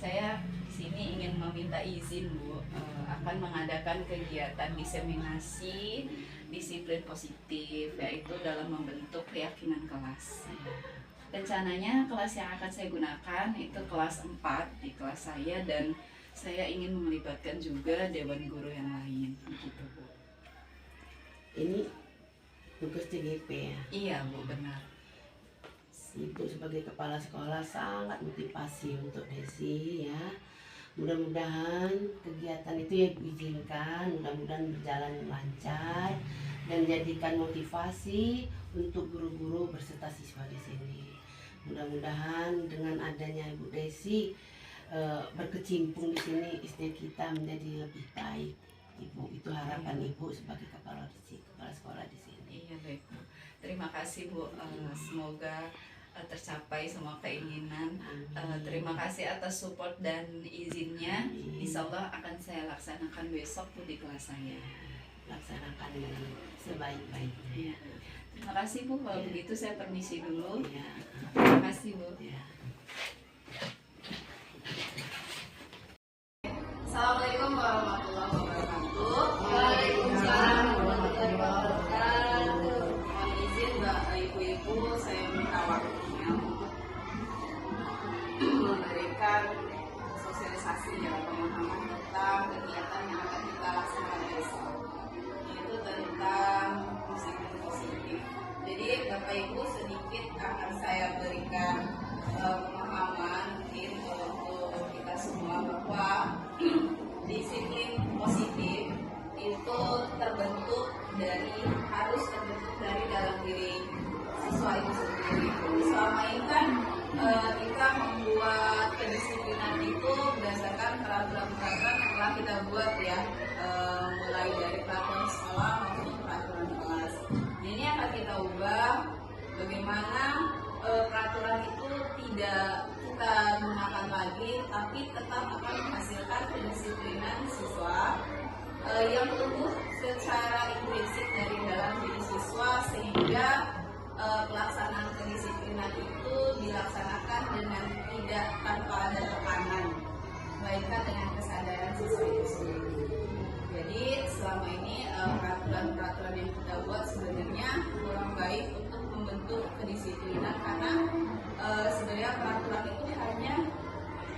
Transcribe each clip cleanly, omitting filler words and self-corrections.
Saya di sini ingin meminta izin Bu, akan mengadakan kegiatan diseminasi disiplin positif, yaitu dalam membentuk keyakinan kelas. Rencananya kelas yang akan saya gunakan itu kelas 4 di kelas saya, dan saya ingin melibatkan juga dewan guru yang lain, gitu Bu. Ini tugas CGP ya? Iya Bu, benar. Ibu sebagai kepala sekolah sangat motivasi untuk Desi ya. Mudah-mudahan kegiatan itu ya diizinkan, mudah-mudahan berjalan lancar dan jadikan motivasi untuk guru-guru berserta siswa di sini. Mudah-mudahan dengan adanya Ibu Desi berkecimpung di sini, SD kita menjadi lebih baik. Ibu, itu harapan Ibu sebagai kepala sekolah di sini. Iya baik Bu. Terima kasih Bu. Semoga tercapai semua keinginan. Terima kasih atas support dan izinnya. Insya Allah akan saya laksanakan besok Bu di kelas saya. Laksanakan sebaik-baiknya. Ya. Terima kasih Bu. Kalau begitu saya permisi dulu. Ya. Terima kasih Bu. Ya. Assalamualaikum warahmatullahi wabarakatuh. Waalaikumsalam warahmatullahi wabarakatuh. Mohon izin Bapak Ibu-ibu, saya minta waktunya untuk memberikan sosialisasi dan pemahaman tentang kegiatan yang akan kita laksanakan besok, yaitu tentang disiplin positif. Jadi Bapak Ibu, sedikit akan saya berikan pemahaman mungkin untuk kita semua bahwa disiplin positif itu harus terbentuk dari dalam diri siswa itu sendiri. Selama ini kan kita membuat kedisiplinan itu berdasarkan peraturan-peraturan yang telah kita buat ya, mulai dari peraturan sekolah maupun peraturan kelas. Ini akan kita ubah bagaimana peraturan itu tidak kita gunakan lagi, tapi tetap akan menghasilkan kedisiplinan siswa yang tumbuh secara intrinsik dari dalam diri siswa, sehingga pelaksanaan kedisiplinan itu dilaksanakan dengan tidak tanpa ada tekanan, melainkan dengan kesadaran siswa itu sendiri. Jadi selama ini peraturan-peraturan yang kita buat sebenarnya kurang baik untuk membentuk kedisiplinan, karena sebenarnya peraturan itu hanya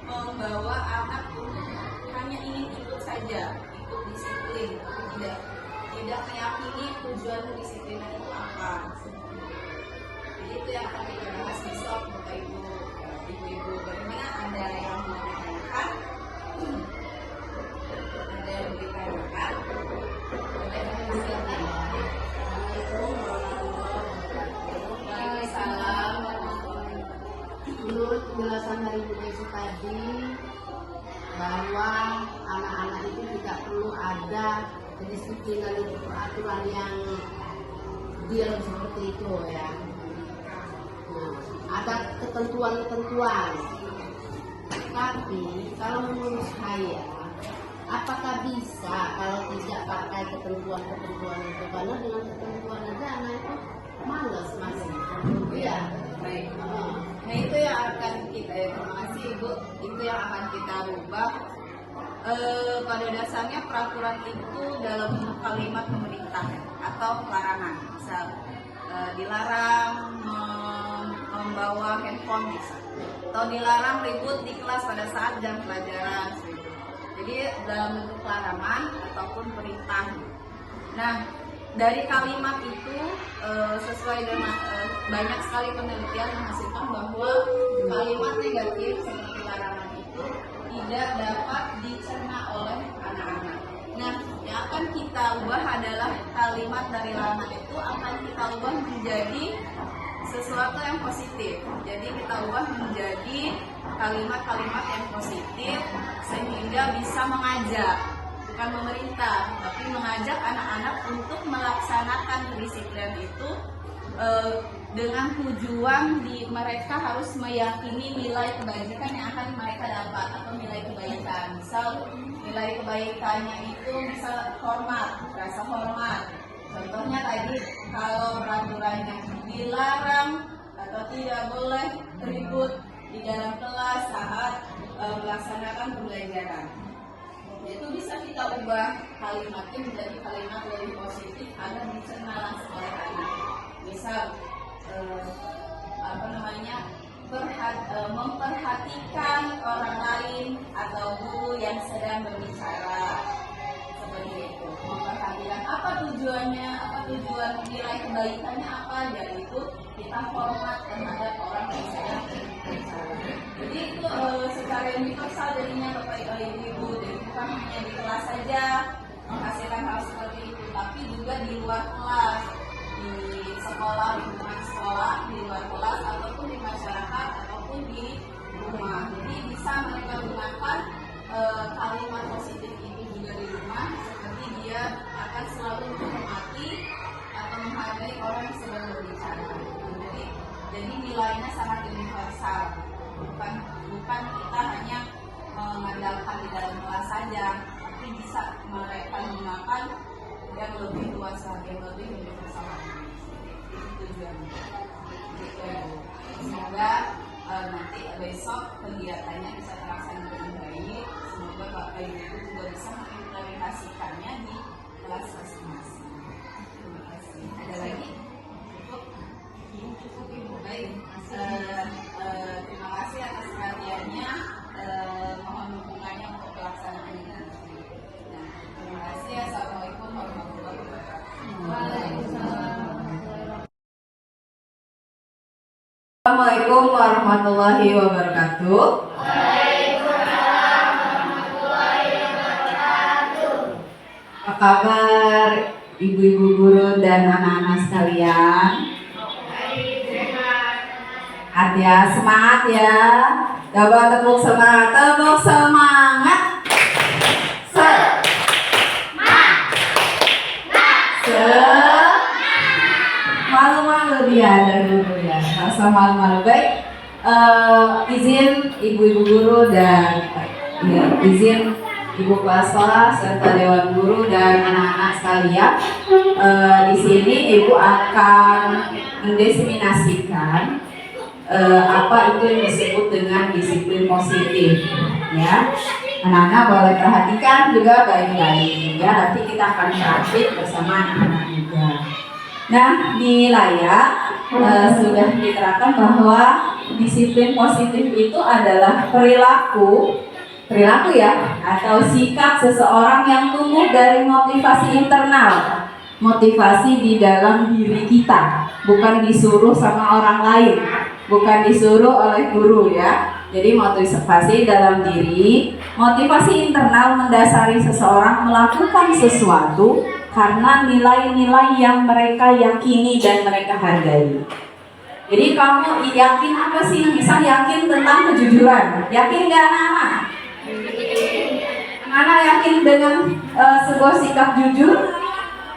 membawa anak untuk hanya ingin ikut saja, ikut disiplin, tidak meyakini tujuan kedisiplinan itu apa. Jadi itu yang akan kita bahas besok Bapak Ibu. Bagaimana Anda yang mau ditanyakan? Ada yang ditanyakan? Ada yang silakan. Waalaikumsalam. Menurut penjelasan dari Bu Desi tadi, bahwa anak-anak itu tidak perlu ada kedisiplinan atau peraturan yang diam seperti itu ya. Nah, ada ketentuan-ketentuan. Tapi kalau menurut saya, apakah bisa kalau tidak pakai ketentuan-ketentuan itu? Karena dengan ketentuan aja anak itu malas masih. Iya. Baik. Nah itu yang akan kita, terima kasih Ibu, itu yang akan kita rubah. Pada dasarnya peraturan itu dalam kalimat memberikan perintah atau larangan. Misal dilarang membawa handphone misal, atau dilarang ribut di kelas pada saat jam pelajaran. Jadi dalam bentuk larangan ataupun perintah. Nah, dari kalimat itu sesuai dengan banyak sekali penelitian menghasilkan bahwa kalimat negatif seperti larangan itu tidak dapat dicerna oleh anak-anak. Nah, yang akan kita ubah adalah kalimat dari larangan itu akan kita ubah menjadi sesuatu yang positif. Jadi kita ubah menjadi kalimat-kalimat yang positif sehingga bisa mengajak, bukan memerintah, tapi mengajak anak-anak untuk melaksanakan kedisiplinan itu dengan tujuan mereka harus meyakini nilai kebaikan yang akan mereka dapat atau nilai kebaikan. Misal nilai kebaikannya itu misal hormat, rasa hormat. Contohnya tadi kalau peraturannya dilarang atau tidak boleh ribut di dalam kelas saat melaksanakan pembelajaran. Itu bisa kita ubah kalimatnya menjadi kalimat lebih positif agar dicerna langsung oleh anak. Misal memperhatikan orang lain atau guru yang sedang berbicara, seperti itu. Memperhatikan apa tujuannya, apa tujuan nilai kebaikannya apa, yaitu kita hormat terhadap orang yang sedang berbicara. Jadi itu secara universal jadinya Bapak Ibu, jadi bukan hanya di kelas saja menghasilkan hal seperti itu, tapi juga di luar kelas, di sekolah, lingkungan sekolah, di luar kelas ataupun di masyarakat ataupun di rumah. Jadi bisa mereka gunakan kalimat positif itu juga di rumah, seperti dia akan selalu menghormati atau menghargai orang yang sedang berbicara. Jadi nilainya sangat universal, bukan kita hanya mengandalkan di dalam kelas saja, tapi bisa mereka gunakan yang lebih luas lagi, yang lebih universal lagi. Itu tujuannya. Semoga nanti besok kegiatannya bisa terlaksana dengan baik. Semoga Bapak Ibu juga bisa mengimplementasikannya di kelas masing-masing. Terima kasih. Ada lagi? Cukup Ibu. Baik. Terima kasih atas perhatiannya. Mohon dukungannya untuk pelaksanaannya nanti. Nah, terima kasih. Assalamualaikum warahmatullahi wabarakatuh. Waalaikumsalam. Assalamualaikum warahmatullahi wabarakatuh. Waalaikumsalam warahmatullahi wabarakatuh. Apa kabar ibu-ibu guru dan anak-anak sekalian? Semangat ya. Coba tepuk semangat, malu-malu dia dan guru ya, rasa malu-malu. Baik, izin ibu-ibu guru dan izin ibu kepala sekolah serta dewan guru dan anak-anak sekalian. Di sini ibu akan mendefinisikan apa itu yang disebut dengan disiplin positif, ya. Anak-anak boleh perhatikan juga baik-baik, ya. Nanti kita akan praktik bersama anak-anak juga. Nah, di layar sudah diterangkan bahwa disiplin positif itu adalah perilaku ya, atau sikap seseorang yang tumbuh dari motivasi internal, motivasi di dalam diri kita, bukan disuruh sama orang lain, bukan disuruh oleh guru ya. Jadi motivasi dalam diri, motivasi internal mendasari seseorang melakukan sesuatu karena nilai-nilai yang mereka yakini dan mereka hargai. Jadi kamu yakin apa sih? Misal yakin tentang kejujuran, yakin nggak anak-anak? Anak-anak yakin dengan sebuah sikap jujur?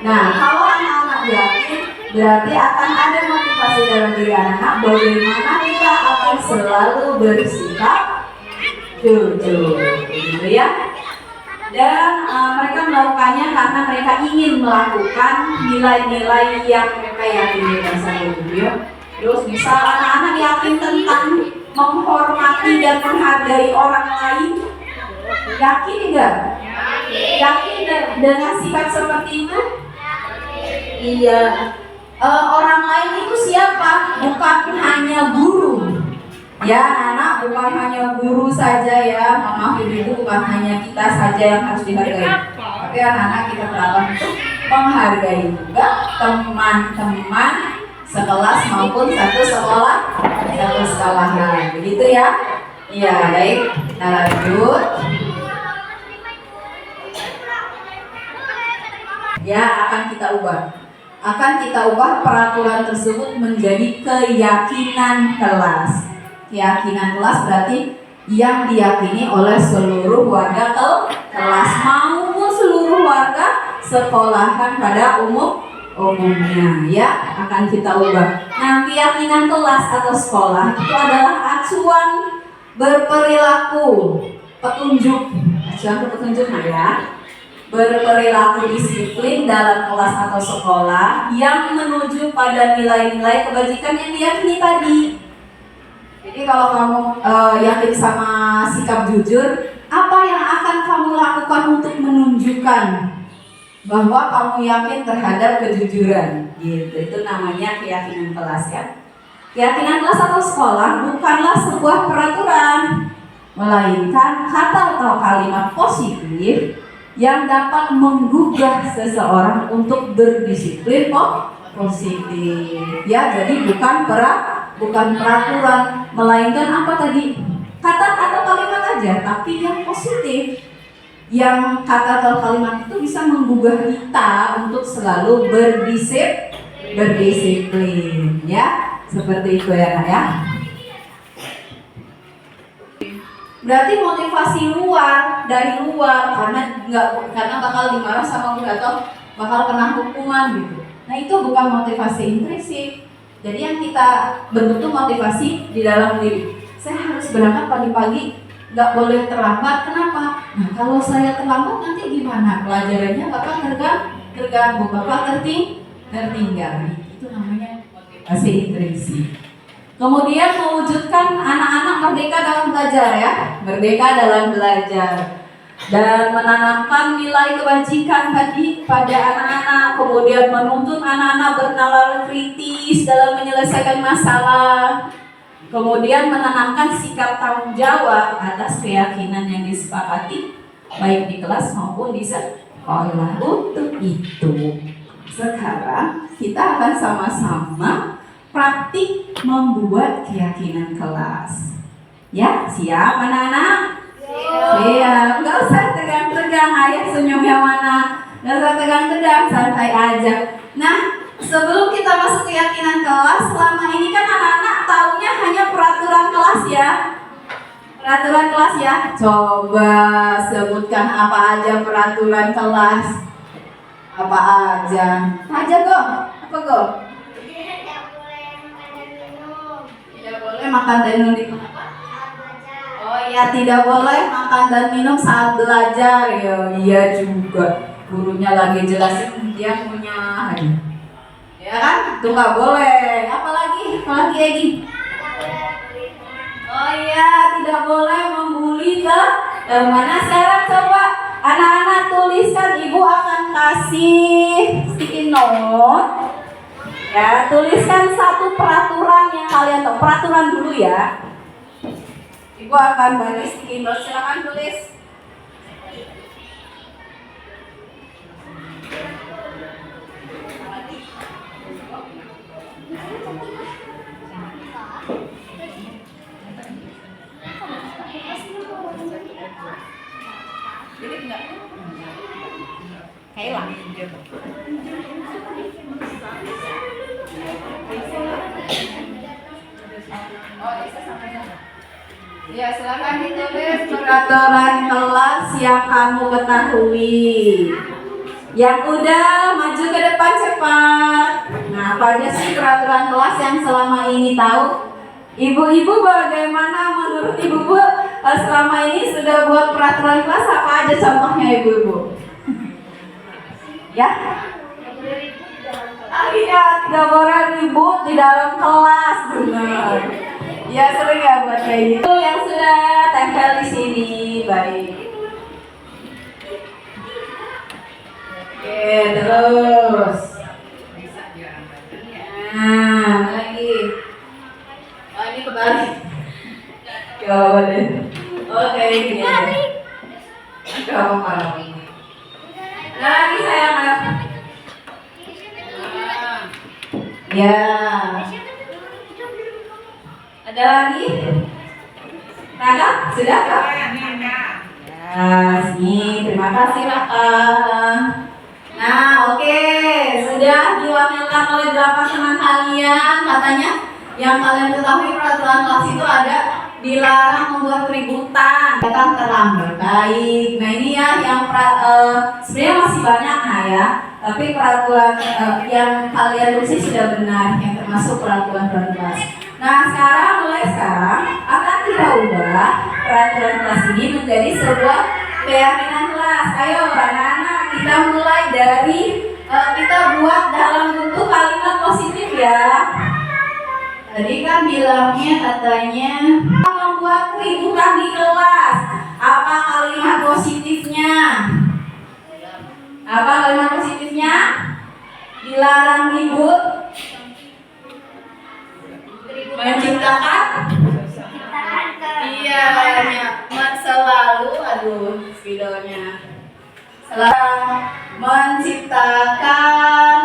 Nah, kalau anak-anak yakin, berarti akan ada motivasi dalam diri anak-anak bagaimana kita akan selalu bersikap jujur, gitu ya. Dan mereka melakukannya karena mereka ingin melakukan nilai-nilai yang mereka yakini tersebut, ya. Terus misal anak-anak yakin tentang menghormati dan menghargai orang lain, yakin enggak? Yakin dengan sikap seperti itu? Iya. Orang lain itu siapa? Bukan hanya guru. Ya, anak, bukan hanya guru saja ya. Maaf, itu bukan hanya kita saja yang harus dihargai. Tapi anak-anak kita perlakukan untuk menghargai juga teman-teman sekelas maupun satu sekolahan. Begitu ya? Iya, baik. Kita lanjut. Ya, akan kita ubah peraturan tersebut menjadi keyakinan kelas. Keyakinan kelas berarti yang diyakini oleh seluruh warga kelas maupun seluruh warga sekolahan pada umumnya, ya, akan kita ubah. Nah, keyakinan kelas atau sekolah itu adalah acuan berperilaku petunjuk ya, berperilaku disiplin dalam kelas atau sekolah yang menuju pada nilai-nilai kebajikan yang diyakini tadi. Jadi kalau kamu yakin sama sikap jujur, apa yang akan kamu lakukan untuk menunjukkan bahwa kamu yakin terhadap kejujuran? Gitu. Itu namanya keyakinan kelas ya. Keyakinan kelas atau sekolah bukanlah sebuah peraturan, melainkan kata atau kalimat positif yang dapat menggugah seseorang untuk berdisiplin positif. Ya, jadi bukan peraturan, melainkan apa tadi? Kata atau kalimat aja, tapi yang positif. Yang kata atau kalimat itu bisa menggugah kita untuk selalu berdisiplin, ya. Seperti itu ya, Nak ya. Berarti motivasi dari luar karena bakal dimarah sama guru atau bakal kena hukuman gitu. Nah, itu bukan motivasi intrinsik. Jadi yang kita bentuk tuh motivasi di dalam diri. Saya harus berangkat pagi-pagi, nggak boleh terlambat. Kenapa? Nah, kalau saya terlambat nanti gimana? Pelajarannya bakal terganggu, bakal tertinggal. Itu namanya motivasi intrinsik. Kemudian mewujudkan anak-anak merdeka dalam belajar ya, merdeka dalam belajar dan menanamkan nilai kebajikan tadi pada anak-anak, kemudian menuntun anak-anak bernalar kritis dalam menyelesaikan masalah, kemudian menanamkan sikap tanggung jawab atas keyakinan yang disepakati baik di kelas maupun di sekolah. Untuk itu sekarang kita akan sama-sama praktik membuat keyakinan kelas. Ya, siap anak-anak? Siap. Nggak usah tegang-tegang, ayah senyum yang mana? Nggak usah tegang-tegang, santai aja. Nah, sebelum kita masuk keyakinan kelas, selama ini kan anak-anak taunya hanya peraturan kelas ya. Peraturan kelas ya. Coba sebutkan apa aja peraturan kelas. Apa aja? Go. Apa go? Tidak boleh makan dan minum di apa? Oh iya, tidak boleh makan dan minum saat belajar. Ya, iya juga. Gurunya lagi jelasin, dia punya. Ya kan? Itu nggak boleh. Apalagi Egi? Oh iya, tidak boleh membuli ke mana. Sekarang coba anak-anak tuliskan, ibu akan kasih sticky note. Ya, tuliskan satu peraturan yang kalian tahu. Peraturan dulu ya. Ibu akan bagi sticky note. Silakan tulis. Kayla. Ya, silakan ditulis peraturan kelas yang kamu ketahui. Yang udah maju ke depan cepat. Nah, apa aja sih peraturan kelas yang selama ini tahu? Ibu-ibu bagaimana menurut ibu-ibu selama ini sudah buat peraturan kelas apa aja contohnya ibu-ibu? Ya? Iya, tidak boleh ribut di dalam kelas, benar. Ya, sering ya buat kayak gitu. Yang sudah tempel di sini, baik. Oke, terus. Nah, lagi. Oh, ini kebalik. Jawabannya. Oke, ini aja. Gak apa-apa ini. Lagi sayang. Ya. Ada lagi? Raka, sudah Kak? Ya, sini. Terima kasih Raka. Nah, oke. Sudah diwakilkan oleh 8 teman kalian. Katanya yang kalian ketahui peraturan kelas itu ada dilarang membuat keributan, datang terlambat. Baik. Nah, ini ya yang sebenarnya masih banyak ya. Tapi peraturan yang kalian tulis sudah benar, yang termasuk peraturan kelas. Nah, mulai sekarang akan kita ubah peraturan kelas ini menjadi sebuah keyakinan kelas. Ayo anak-anak, kita mulai dari kita buat dalam bentuk kalimat positif ya. Tadi kan bilangnya katanya membuat keributan di kelas. Apa kalimat positifnya? Apa kalimat positifnya? Dilarang ribut. Menciptakan. Iya, selalu, aduh, videonya. Selalu menciptakan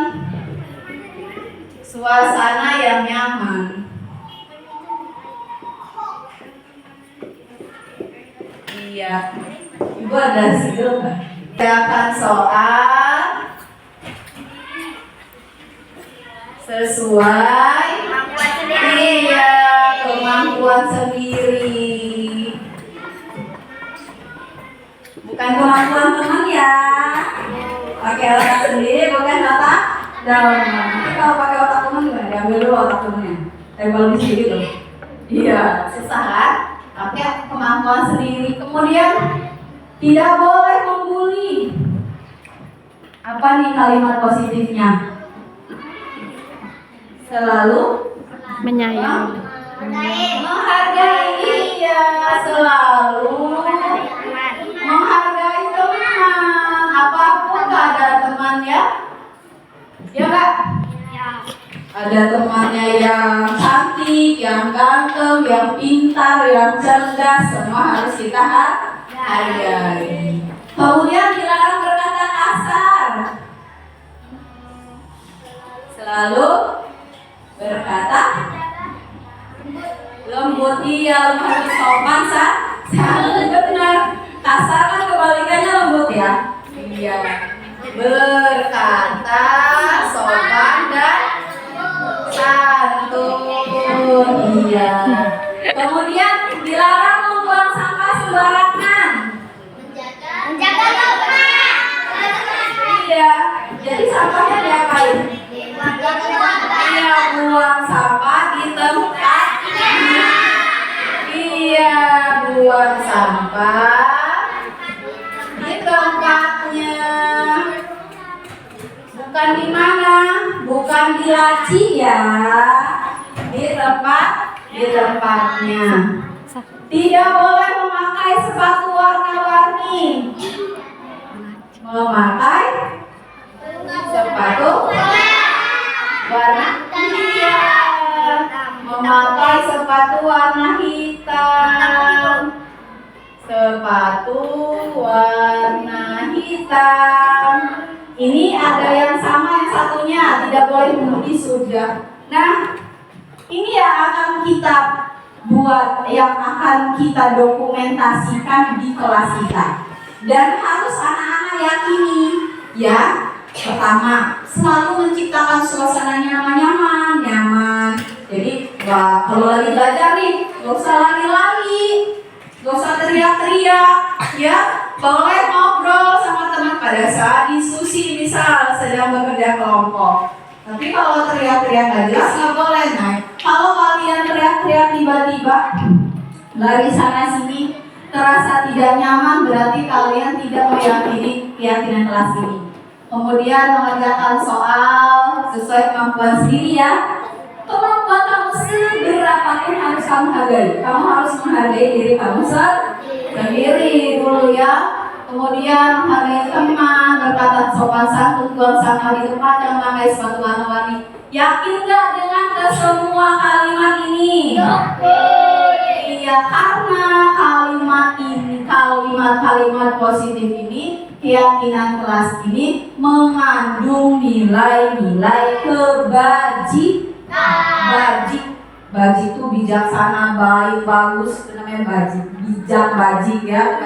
suasana yang nyaman. Iya. Ibu ada situ nggak? Akan soal sesuai iya kemampuan sendiri. Bukan kemampuan teman ya. Pakai otak sendiri, bukan otak dalam. Nanti kalau pakai otak teman gimana? Diambil dulu otak temannya. Tembal di sini loh. Iya, susah kan? Pakai kemampuan sendiri. Kemudian tidak boleh membuli. Apa nih kalimat positifnya? Selalu Menyayangi. menghargai. Iya, selalu menghargai teman. Apapun keadaan teman ya. Ya Kak? Ada temannya yang cantik, yang ganteng, yang pintar, yang cerdas, semua harus kita hargai. Kemudian dilarang berkata kasar. Selalu berkata lembut. Iya, harus sopan benar. Kasar kan kebalikannya lembut ya. Iya. Berkata sopan dan santun. Iya. Kemudian dilarang membuang sampah sembarangan. Menjaga lingkungan. Iya. Jadi sampahnya diapain? Iya, buang sampah di tempatnya. Iya, buang sampah di tempatnya. Bukan di mana? Bukan di laci ya. Di tempatnya. Tidak boleh memakai sepatu warna-warni. Memakai sepatu warna iya. Memakai sepatu warna hitam. Sepatu warna hitam. Ini ada yang sama yang satunya, tidak boleh mengemudi sudah. Nah, ini yang akan kita buat, yang akan kita dokumentasikan di kelas kita. Dan harus anak-anak yakini ya. Pertama, selalu menciptakan suasana nyaman. Jadi, kalau lagi belajar nih, gak usah lari-lari, gak usah teriak-teriak, ya. Boleh ngobrol sama teman pada saat diskusi, misal sedang bekerja kelompok. Tapi kalau teriak-teriak gak jelas gak boleh. Nah, kalau kalian teriak-teriak tiba-tiba lari sana sini, terasa tidak nyaman, berarti kalian tidak meyakini keyakinan kelas ini. Kemudian mengerjakan soal sesuai kemampuan sendiri ya. Kemampuan kamu seberapapun harus kamu hargai. Kamu harus menghargai diri kamu sendiri dulu ya. kemudian menghargai teman, berkata sopan santun, buang sampah di tempat, dan memakai sepatu warna-warni. Yakin nggak dengan kesemua kalimat ini? Iya, karena kalimat ini, kalimat-kalimat positif ini, keyakinan kelas ini mengandung nilai-nilai Baji itu bijaksana, baik, bagus, itu namanya baji. Baji ya,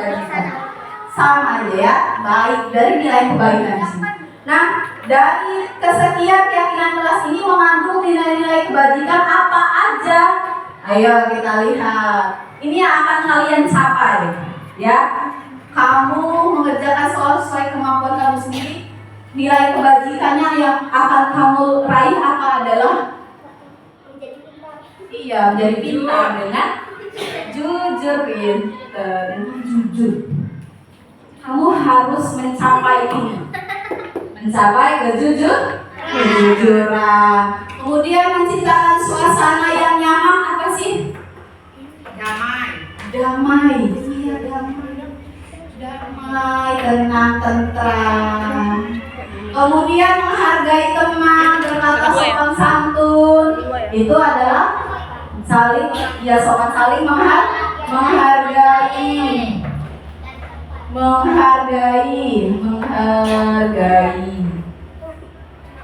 sama aja ya, baik, dari nilai kebaikan di sini. Nah, dari kesekian keyakinan kelas ini mengandung nilai-nilai kebajikan apa aja? Ayo kita lihat. Ini yang akan kalian capai, ya. Kamu mengerjakan soal sesuai kemampuan kamu sendiri. Nilai kebajikannya yang akan kamu raih apa adalah? Iya, menjadi pintar dengan jujur, pintar dengan jujur. Kamu harus mencapai ini, mencapai kejujuran. Kemudian menciptakan suasana yang nyaman apa sih? Damai. Iya, damai, tenang, tentram. Kemudian menghargai teman, berkata sopan santun. Itu adalah saling, ya sopan saling menghargai.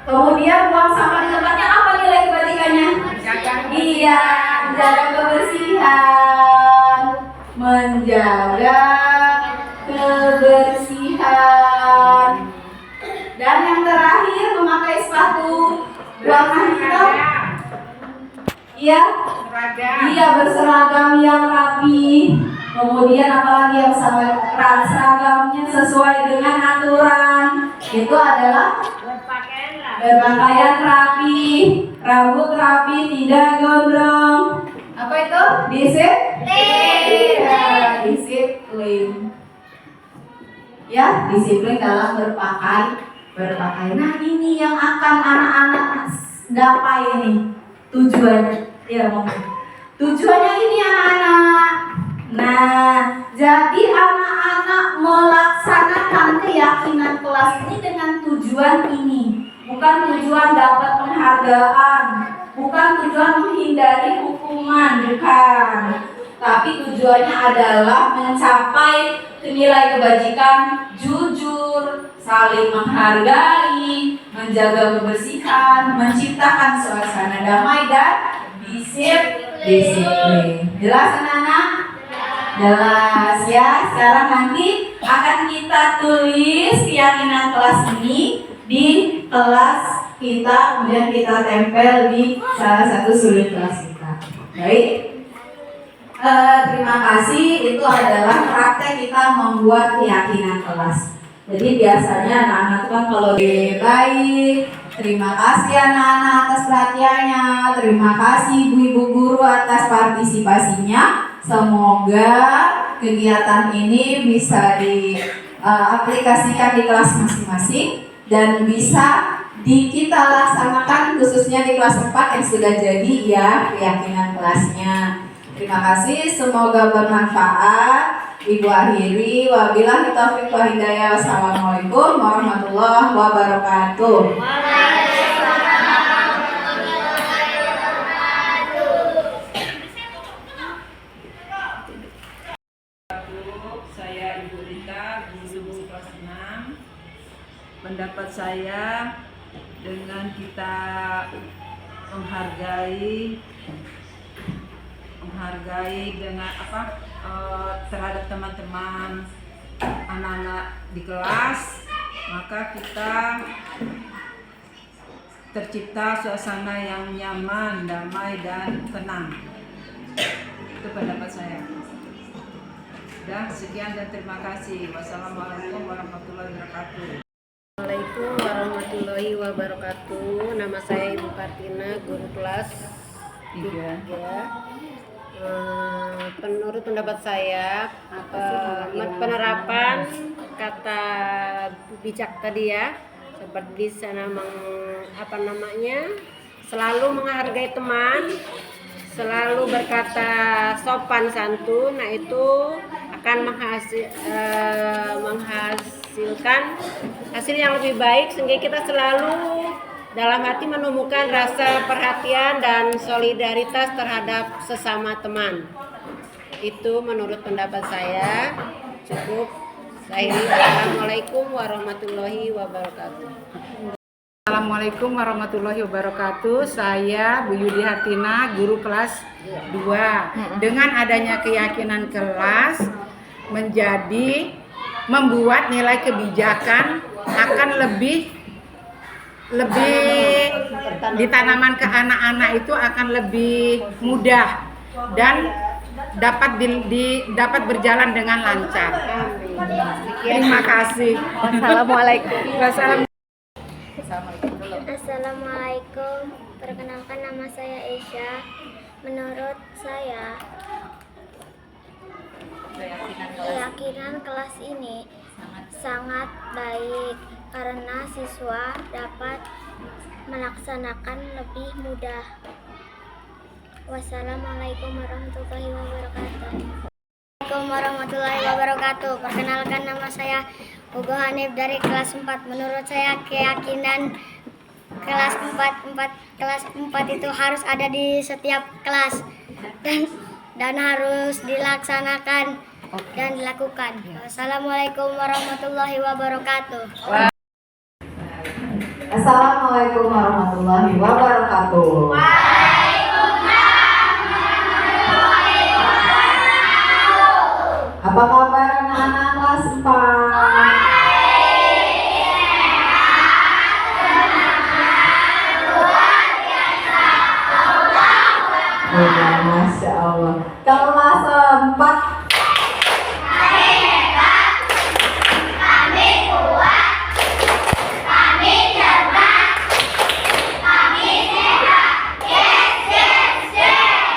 Kemudian buang sampah di tempatnya, apa nilai kebajikannya? Iya, menjaga kebersihan. Dan yang terakhir memakai sepatu warna hitam. Iya, berseragam yang rapi. Kemudian apalagi yang seragamnya sesuai dengan aturan. Itu adalah berpakaian rapi, rambut rapi, tidak gondrong. Apa itu? Disiplin. Ya, disiplin dalam berpakaian. Nah, ini yang akan anak-anak dapat ini tujuannya. Ya, tujuannya ini anak-anak. Nah, jadi anak-anak melaksanakan keyakinan kelas ini dengan tujuan ini. Bukan tujuan dapat penghargaan, bukan tujuan menghindari hukuman, bukan. Tapi tujuannya adalah mencapai nilai kebajikan, jujur, saling menghargai, menjaga kebersihan, menciptakan suasana damai dan disiplin. Jelas anak-anak? Jelas ya. Sekarang nanti akan kita tulis keyakinan kelas ini di kelas kita, kemudian kita tempel di salah satu sudut kelas kita. Baik. Terima kasih. Itu adalah praktek kita membuat keyakinan kelas. Jadi biasanya anak-anak kan kalau baik. Terima kasih anak-anak atas perhatiannya. Terima kasih ibu-ibu guru atas partisipasinya. Semoga kegiatan ini bisa diaplikasikan di kelas masing-masing dan bisa kita laksanakan khususnya di kelas 4 yang sudah jadi ya keyakinan kelasnya. Terima kasih, semoga bermanfaat. Ibu akhiri, wabillahi taufiq wal hidayah. Wassalamualaikum warahmatullahi wabarakatuh. Saya Ibu Rita, guru kelas 6. Pendapat saya dengan kita menghargai dengan terhadap teman-teman anak-anak di kelas, maka kita tercipta suasana yang nyaman, damai dan tenang. Itu pendapat saya. Dan sekian dan terima kasih. Wassalamualaikum warahmatullahi wabarakatuh. Assalamualaikum warahmatullahi wabarakatuh. Nama saya Ibu Kartina, guru kelas 3. Menurut pendapat saya, penerapan kata bijak tadi ya, seperti di sana selalu menghargai teman, selalu berkata sopan santun. Nah, itu akan menghasilkan hasil yang lebih baik, sehingga kita selalu dalam hati menemukan rasa perhatian dan solidaritas terhadap sesama teman. Itu menurut pendapat saya. Cukup. Assalamualaikum warahmatullahi wabarakatuh. Assalamualaikum warahmatullahi wabarakatuh. Saya Bu Yudi Hartina, guru kelas 2. Dengan adanya keyakinan kelas menjadi membuat nilai kebijakan akan lebih ditanaman ke anak-anak itu akan lebih mudah dan dapat berjalan dengan lancar. Terima kasih. Wassalamualaikum. Assalamualaikum. Perkenalkan, nama saya Esya. Menurut saya, keyakinan kelas ini sangat baik karena siswa dapat melaksanakan lebih mudah. Wassalamualaikum warahmatullahi wabarakatuh. Assalamualaikum warahmatullahi wabarakatuh. Perkenalkan, nama saya Hugo Hanif dari kelas 4. Menurut saya keyakinan kelas 4 itu harus ada di setiap kelas dan harus dilaksanakan dan dilakukan. Wassalamualaikum warahmatullahi wabarakatuh. Assalamualaikum warahmatullahi wabarakatuh. Apa kabar anak-anak kelas 4? Ya, Masya Allah. Kelas 4.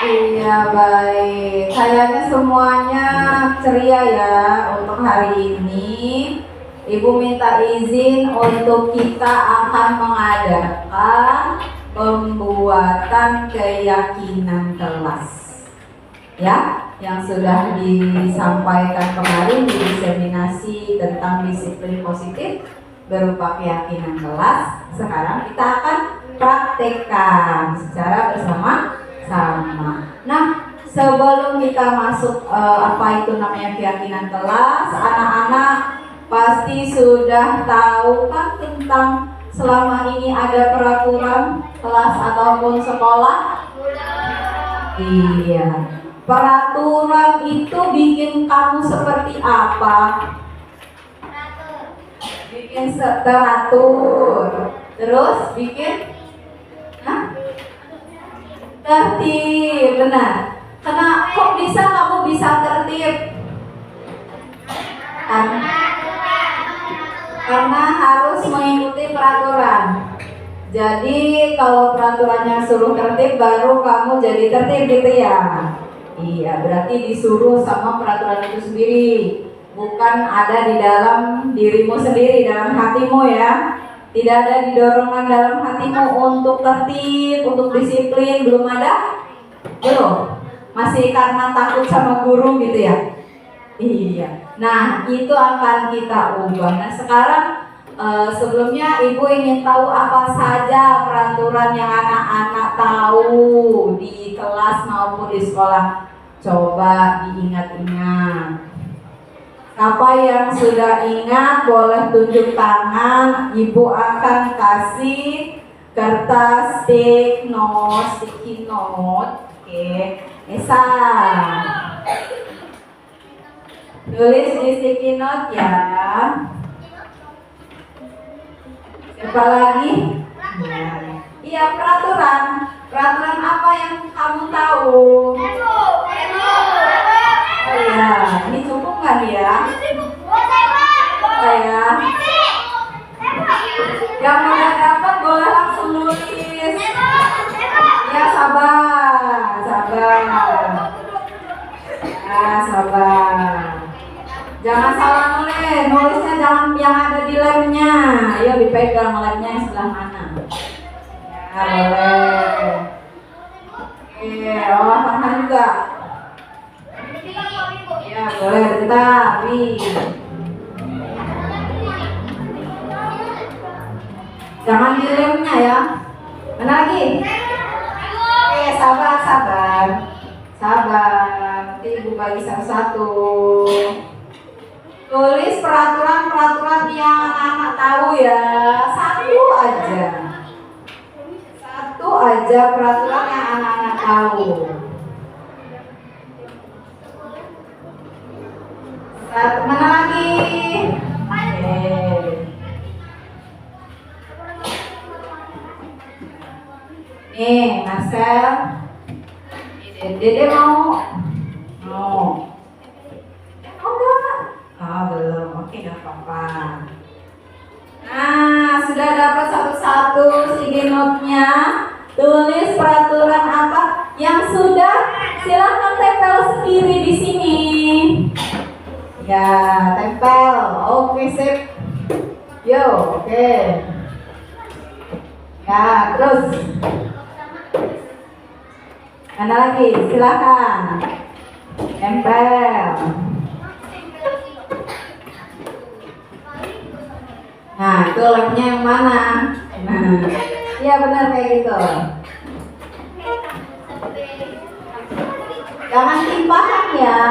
Iya, baik. Kayaknya semuanya ceria ya untuk hari ini. Ibu minta izin untuk kita akan mengadakan pembuatan keyakinan kelas. Ya, yang sudah disampaikan kemarin di diseminasi tentang disiplin positif berupa keyakinan kelas. Sekarang kita akan praktekkan secara bersama-sama. Nah, sebelum kita masuk apa itu namanya keyakinan kelas, anak-anak pasti sudah tahu kan tentang selama ini ada peraturan kelas ataupun sekolah? Iya. Peraturan itu bikin kamu seperti apa? Bikin teratur. Terus bikin tertib, benar. Kok bisa kamu bisa tertib? Karena harus mengikuti peraturan. Jadi kalau peraturannya suruh tertib, baru kamu jadi tertib gitu ya. Iya, berarti disuruh sama peraturan itu sendiri, bukan ada di dalam dirimu sendiri, dalam hatimu ya. Tidak ada di dorongan dalam hatimu untuk tertib, untuk disiplin, belum ada? Belum? Masih karena takut sama guru gitu ya? Iya. Nah, itu akan kita ubah. Nah, sekarang sebelumnya Ibu ingin tahu apa saja peraturan yang anak-anak tahu di kelas maupun di sekolah. Coba diingat-ingat. Apa yang sudah ingat boleh tunjuk tangan. Ibu akan kasih kertas sticky note. Oke, Esa. Tulis di sticky note ya. Siapa lagi? Iya, peraturan. Peraturan apa yang kamu tahu? Oh ya, ini cukup kan ya? Oh ya. Yang udah dapat boleh langsung nulis. Ya, sabar. Ya, sabar. Jangan salah nulis. Nulisnya jangan yang ada di lemnya. Ayo dipegang lemnya yang sebelah mana. Ya, boleh. Oke, Farhan juga. Ya, Boleh bentar, Wi. Jangan dilemnya ya. Mana lagi? Oke, sabar, sabar. Sabar. Nanti Ibu bagi satu-satu. Tulis peraturan-peraturan yang anak-anak tahu ya. Satu aja. Satu aja peraturan yang anak-anak tahu. Satu, mana lagi? Oke. Nih, Marcel. Dede mau? Mau. Oh enggak? Oh belum. Oke, nggak apa-apa. Nah, sudah dapat satu-satu segi notnya. Tulis peraturan apa yang sudah, silahkan tempel sendiri di sini. Ya, tempel. Oke, sip. Yo, oke. Ya, terus. Mana lagi? Silakan. Tempel. Nah, itu labnya yang mana? Nah, iya benar kayak gitu. Jangan timpahan ya.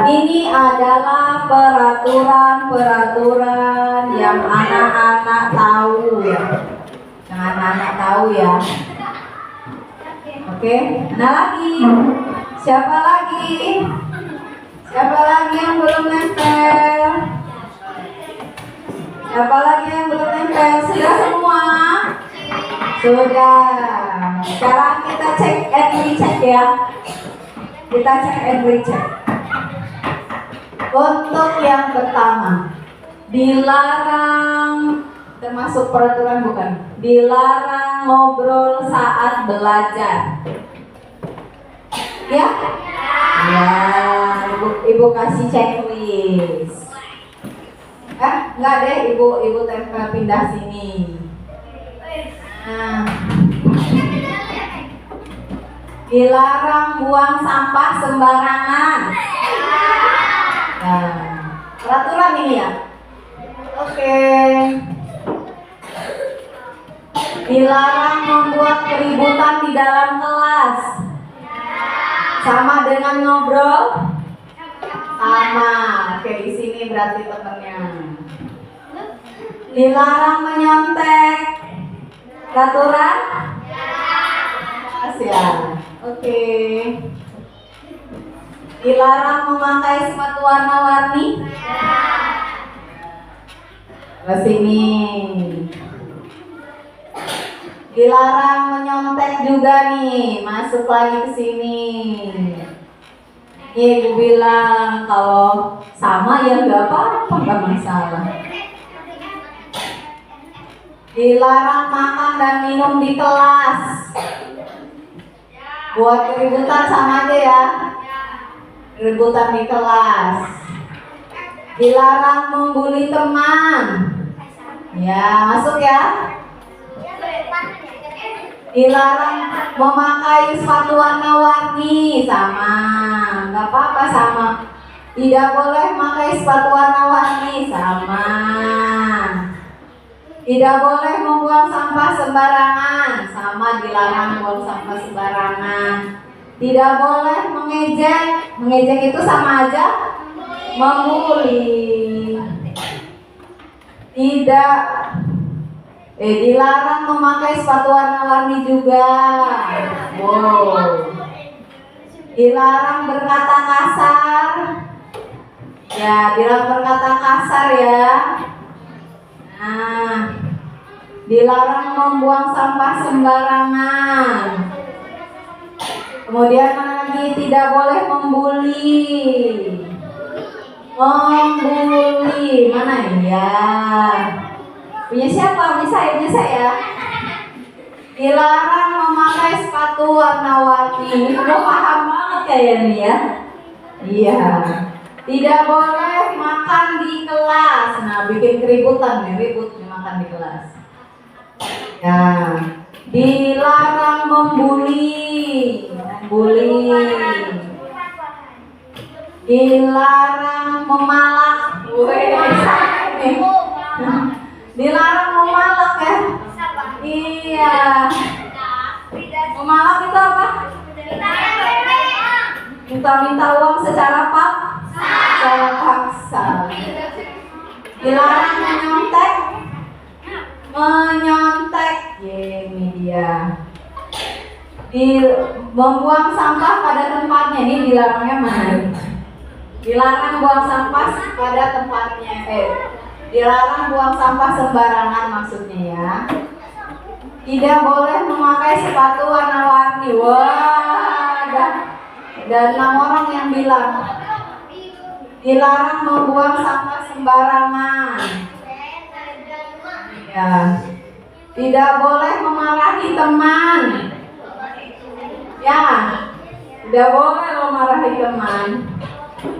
Ini adalah peraturan-peraturan yang anak-anak tahu ya. Yang anak-anak tahu ya. Oke, mana lagi? Siapa lagi? Siapa lagi yang belum nempel? Siapa lagi yang belum nempel? Sudah semua? Sudah. Sekarang kita cek and recheck ya. Kita cek and recheck. Untuk yang pertama, dilarang, termasuk peraturan bukan? Dilarang ngobrol saat belajar. Ya? Ya, ibu kasih checklist. Enggak deh, ibu tempel pindah sini. Nah. Dilarang buang sampah sembarangan. Nah, peraturan ini ya. Oke. Dilarang membuat keributan di dalam kelas. Sama dengan ngobrol? Sama. Oke, di sini berarti temennya. Dilarang menyontek. Peraturan? Ya. Oke. Dilarang memakai sepatu warna-warni? Ke sini. Dilarang menyontek juga nih, masuk lagi ke sini. Ini ibu bilang kalau sama ya nggak apa-apa, nggak masalah. Dilarang makan dan minum di kelas. Buat keributan sama aja ya. Keributan di kelas. Dilarang membuli teman. Ya, masuk ya. Dilarang memakai sepatu warna-warni. Sama, nggak apa-apa sama. Tidak boleh memakai sepatu warna-warni. Sama. Tidak boleh membuang sampah sembarangan. Sama, dilarang membuang sampah sembarangan. Tidak boleh mengejek. Mengejek itu sama aja membuli. Dilarang memakai sepatu warna-warni juga. Wow. Dilarang berkata kasar. Ya, dilarang berkata kasar ya. Nah, dilarang membuang sampah sembarangan. Kemudian lagi, tidak boleh membuli. Membuli, mana ya? Punya siapa? Punya saya. Dilarang memakai sepatu warna-warni. Ini udah paham banget kayaknya ya. Iya. Tidak boleh makan di kelas. Nah, bikin keributan nih, ribut makan di kelas. Nah, Dilarang membuli. Dilarang memalak. Dilarang memalak ya. Iya. Memalak itu apa? Minta uang secara paksa. Dilarang menyontek. Ini dia. Membuang sampah pada tempatnya. Ini dilarangnya mana? Dilarang buang sampah pada tempatnya. Dilarang buang sampah sembarangan maksudnya ya. Tidak boleh memakai sepatu warna-warni. Wah, dan 6 orang yang bilang. Dilarang membuang sampah sembarangan. Ya. Tidak boleh memarahi teman. Ya. Tidak boleh memarahi teman.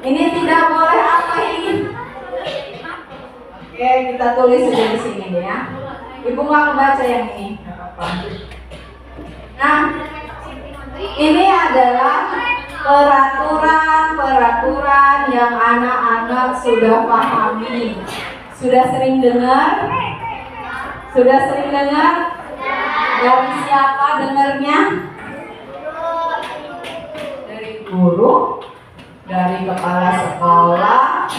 Ini tidak boleh apa ini? Oke, kita tulis saja di sini ya. Ibu nggak membaca yang ini. Nah, ini adalah peraturan yang anak-anak sudah pahami. Sudah sering dengar? Dari siapa dengarnya? Dari guru, dari kepala sekolah,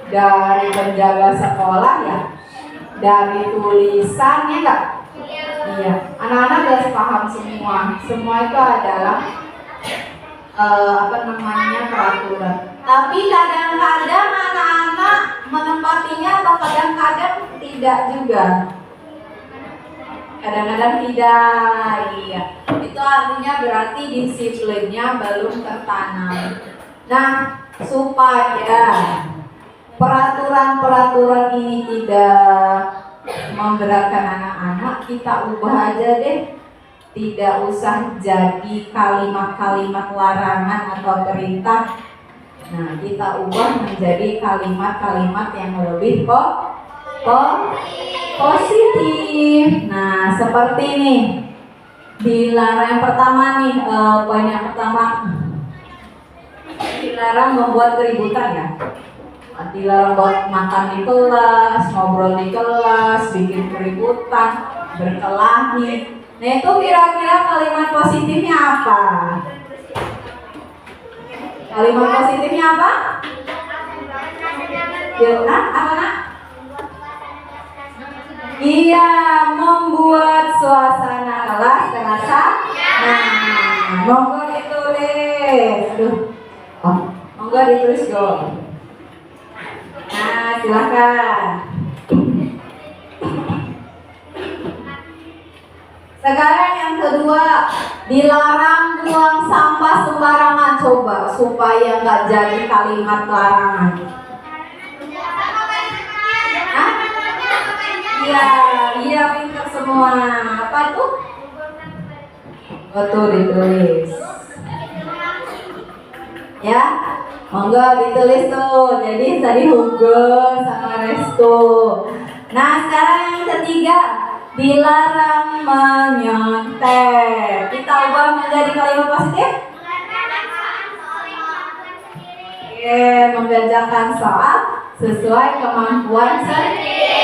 dari penjaga sekolah ya, dari tulisannya enggak? Iya, anak-anak harus paham semua itu adalah peraturan. Tapi kadang-kadang anak-anak menempatinya atau kadang-kadang tidak juga. Kadang-kadang tidak, iya. Itu artinya berarti disiplinnya belum tertanam. Nah, supaya peraturan-peraturan ini tidak memberatkan anak-anak, kita ubah aja deh. Tidak usah jadi kalimat-kalimat larangan atau perintah. Nah, kita ubah menjadi kalimat-kalimat yang lebih positif. Nah, seperti ini. Dilarang yang pertama nih, poin yang pertama. Dilarang membuat keributan ya. Dilarang buat makan di kelas, ngobrol di kelas, bikin keributan, berkelahi. Nah, itu kira-kira kalimat positifnya apa? Kalimat positifnya apa? Apa nak? Iya, membuat suasana kelas terasa. Nah, monggo ditulis. Monggo ditulis dong. Nah, silakan. Sekarang yang kedua, dilarang buang sampah sembarangan. Coba supaya nggak jadi kalimat larangan. Iya, pintar semua. Apa itu? Betul, ditulis. Ya, monggo ditulis tuh. Jadi tadi Hugo sama Restu. Nah, sekarang yang ketiga, dilarang menyontek. Kita ubah menjadi kalimat positif. Oke, mengerjakan soal sesuai kemampuan sendiri.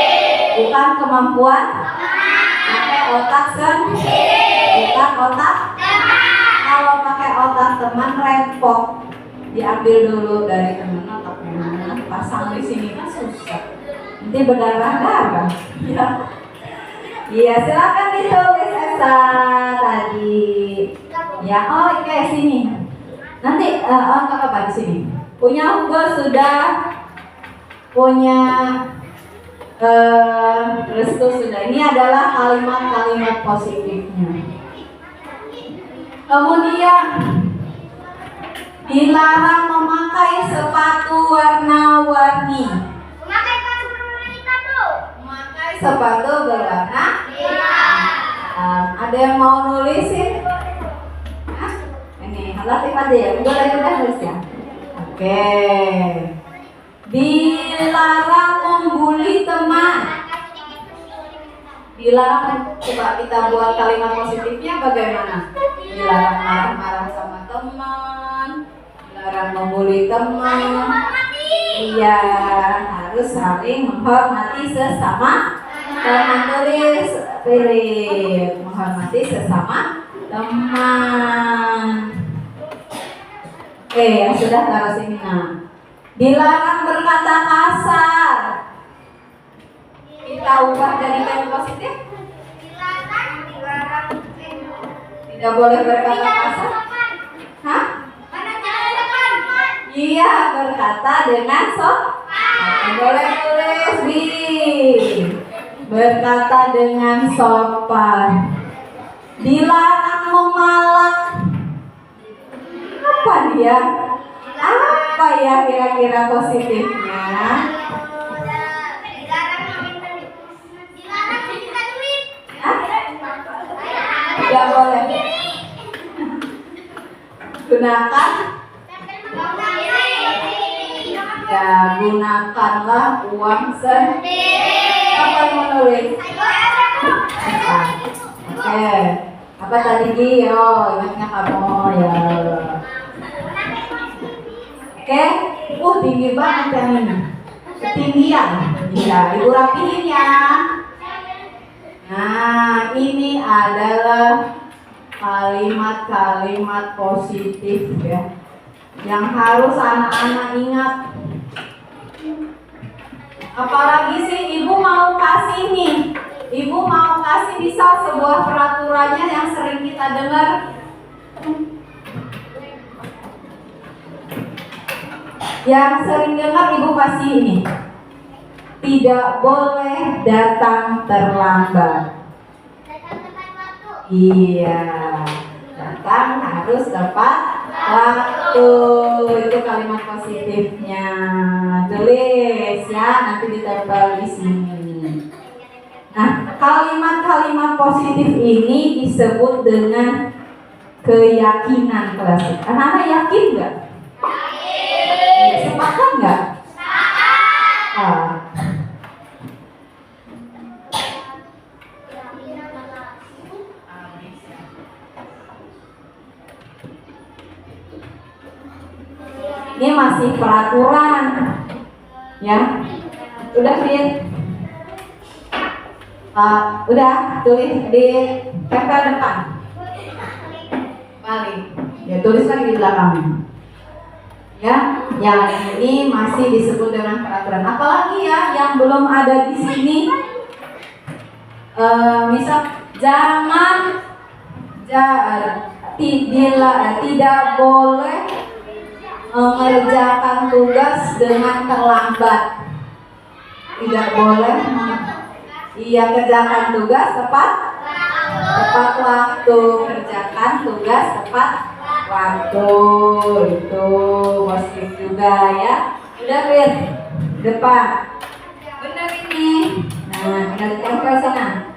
Bukan kemampuan pakai otak sendiri. Bukan otak. Kalau pakai otak teman repot. Diambil dulu dari teman otaknya, pasang di sini kan susah. Nanti berdarah-darah. Iya, silakan ditulis Esa tadi. Ya, oke, sini. Nanti nggak apa di sini. Punya Hugo sudah, punya Restu sudah. Ini adalah kalimat-kalimat positifnya. Kemudian dilarang memakai sepatu warna-warni. Memakai sepatu berwarna. Ada yang mau nulisin? Ini Latif aja ya. Udah nulis ya. Oke. Dilarang membuli teman. Dilarang, coba kita buat kalimat positifnya bagaimana? Dilarang marah-marah sama teman, dilarang membuli teman. Iya, harus saling menghormati sesama teman. Tulis, pilih menghormati sesama teman. Oke, yang sudah taruh sini. Nah, dilarang berkata kasar. Kita ubah jadi kalimat positif. Tidak boleh berkata kasar. Hah? Iya, berkata dengan sopan. Boleh tulis di. Berkata dengan sopan. Dilarang memalak. Apa dia? Apa ya kira-kira positifnya? Tidak boleh. Gunakan. Ya, gunakanlah uang sendiri. Apa yang menulis? Oke. Apa tadi Gio? Ingatnya kamu ya. Oke. Tinggi banget yang ini. Ketinggian. Iya, ibu rapihin ya. Nah, ini adalah kalimat-kalimat positif ya, yang harus anak-anak ingat. Apalagi sih ibu mau kasih nih, ibu mau kasih bisa sebuah peraturannya yang sering kita dengar. Yang sering dengar ibu kasih ini. Tidak boleh datang terlambat. Iya, datang harus tepat waktu. Itu kalimat positifnya. Tulis ya, nanti ditempel di sini. Nah, kalimat-kalimat positif ini disebut dengan keyakinan klasik. Anak-anak yakin nggak? Yakin. Sepakat nggak? Sepakat. Ini masih peraturan, ya. Udah Fit? Udah tulis di tempel depan. Balik. Ya tulis lagi di belakang. Ya, yang ini masih disebut dengan peraturan. Apalagi ya yang belum ada di sini. Misal tidak boleh mengerjakan tugas dengan terlambat. Tidak boleh. Iya, kerjakan tugas tepat waktu. Kerjakan tugas tepat waktu. Itu positif juga ya. Udah Fir, depan. Benar ini. Nah, kita tempel sana.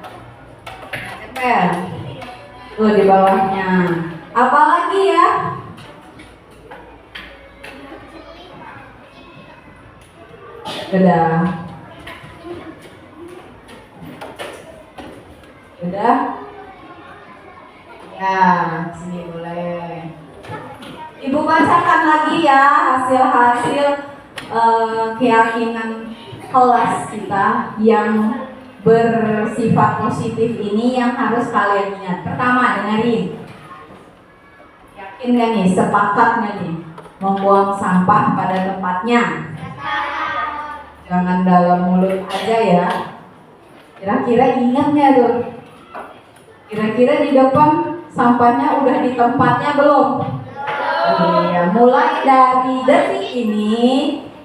Tempel. Tuh di bawahnya. Apalagi ya? Udah? Ya, sini boleh. Ibu bacakan lagi ya hasil-hasil keyakinan kelas kita yang bersifat positif ini yang harus kalian ingat. Pertama, dengerin. Yakin gak nih? Sepakat gak nih? Membuang sampah pada tempatnya. Jangan dalam mulut aja ya. Kira-kira ingatnya tuh. Kira-kira di depan sampahnya udah di tempatnya belum? Iya, mulai dari detik ini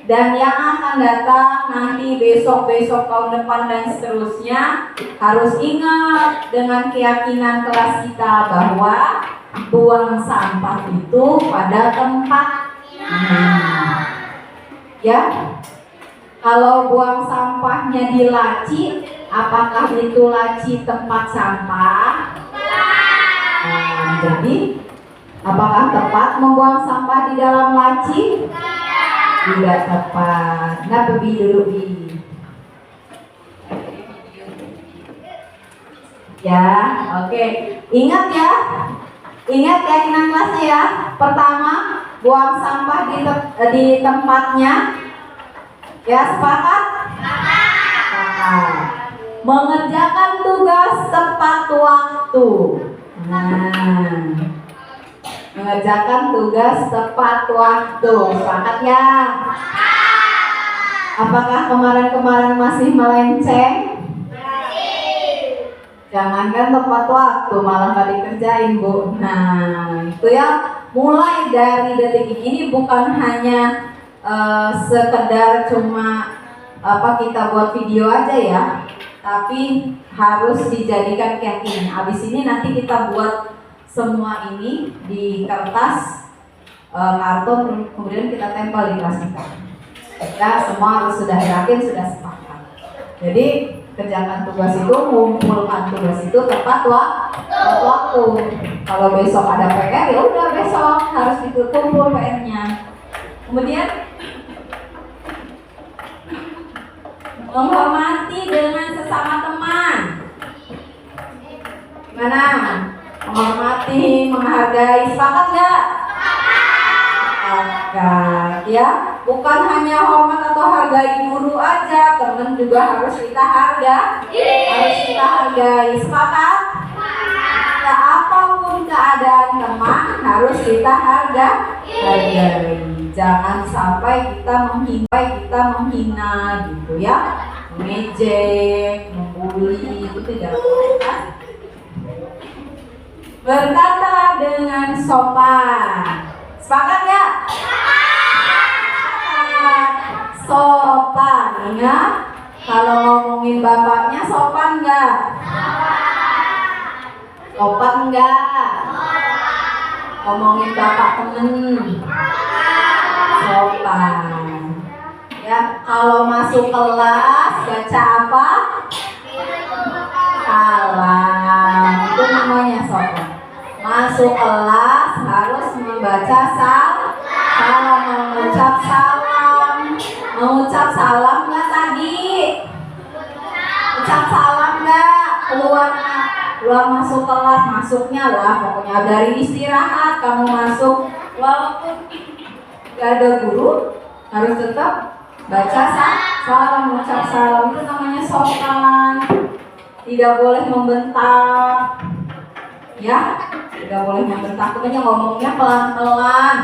dan yang akan datang nanti besok-besok tahun depan dan seterusnya harus ingat dengan keyakinan kelas kita bahwa buang sampah itu pada tempatnya. Ya. Kalau buang sampahnya di laci, apakah itu laci tempat sampah? Nah, jadi, apakah tepat membuang sampah di dalam laci? Tidak tepat. Nah, pergi dulu. Ya, oke. Ingat ya. Ingat keyakinan kelasnya ya. Pertama, buang sampah di tempatnya. Ya, sepakat? Sepakat. Mengerjakan tugas tepat waktu. Nah, mengerjakan tugas tepat waktu. Sepakat ya? Apakah kemarin-kemarin masih melenceng? Jangankan tepat waktu, malah nggak dikerjain, Bu. Nah, itu ya, mulai dari detik ini bukan hanya sekedar cuma kita buat video aja ya, tapi harus dijadikan keyakinan. Habis ini nanti kita buat semua ini di kertas karton, kemudian kita tempel di kelas kita. Ya, semua harus sudah yakin, sudah sepakat. Jadi kerjakan tugas itu, mengumpulkan tugas itu tepat waktu. Kalau besok ada PR, ya udah besok harus dikumpul PR-nya. Kemudian menghormati dengan sesama teman. Gimana? Menghormati, menghargai, sepakat nggak? Sepakat ya. Bukan hanya hormat atau hargai guru aja, teman juga harus kita harus kita hargai. Sepakat? Ya, apapun keadaan teman harus kita hargai. Jangan sampai kita menghina gitu ya, mengejek, membuli, itu tidak boleh. Berkata dengan sopan. Sepakat ya? Sopan, ingat? Kalau ngomongin bapaknya sopan nggak? Sopan nggak? Ngomongin bapak temen sopan. Ya, kalau masuk kelas baca apa? Salam. Itu namanya sopan. Masuk kelas harus membaca salam, mengucap salam. Mengucap salam nggak tadi? Ucap salam nggak? Keluar masuk kelas, masuknya lah pokoknya dari istirahat kamu masuk, walaupun nggak ada guru harus tetap baca salam, mengucap salam. Itu namanya sopan. Tidak boleh membentak, ya, tidak boleh membentak. Pokoknya ngomongnya pelan-pelan.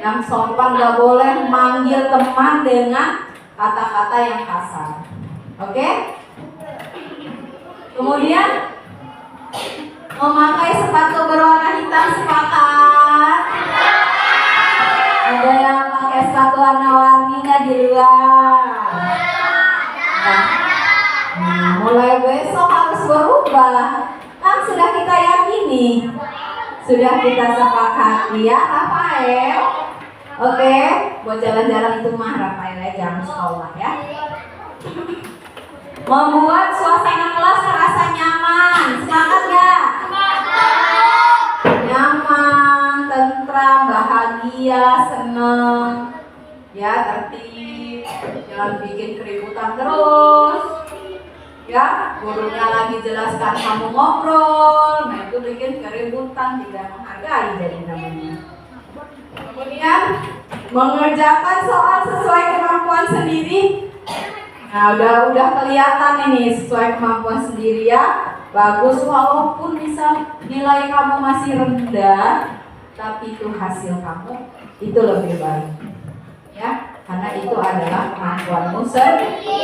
Yang sopan nggak boleh manggil teman dengan kata-kata yang kasar. Oke? Kemudian memakai sepatu berwarna hitam, sepakat? Ada yang pakai sepatu warna-warni nggak di luar? Nah, mulai besok harus berubah. Kan sudah kita yakini, sudah kita sepakati ya, Rafael. Oke, buat jalan-jalan itu mah Rafael ya, jangan sekolah ya. Membuat suasana kelas terasa nyaman, semangat nggak? Nyaman, tentram, bahagia, seneng, ya, tertib. Jangan bikin keributan terus. Ya, gurunya lagi jelaskan kamu ngobrol, nah itu bikin keributan, tidak menghargai jadi namanya. Kemudian mengerjakan soal sesuai kemampuan sendiri. Nah, udah kelihatan ini sesuai kemampuan sendiri ya. Bagus, walaupun bisa nilai kamu masih rendah, tapi itu hasil kamu itu lebih baik. Ya, karena itu adalah kemampuanmu sendiri.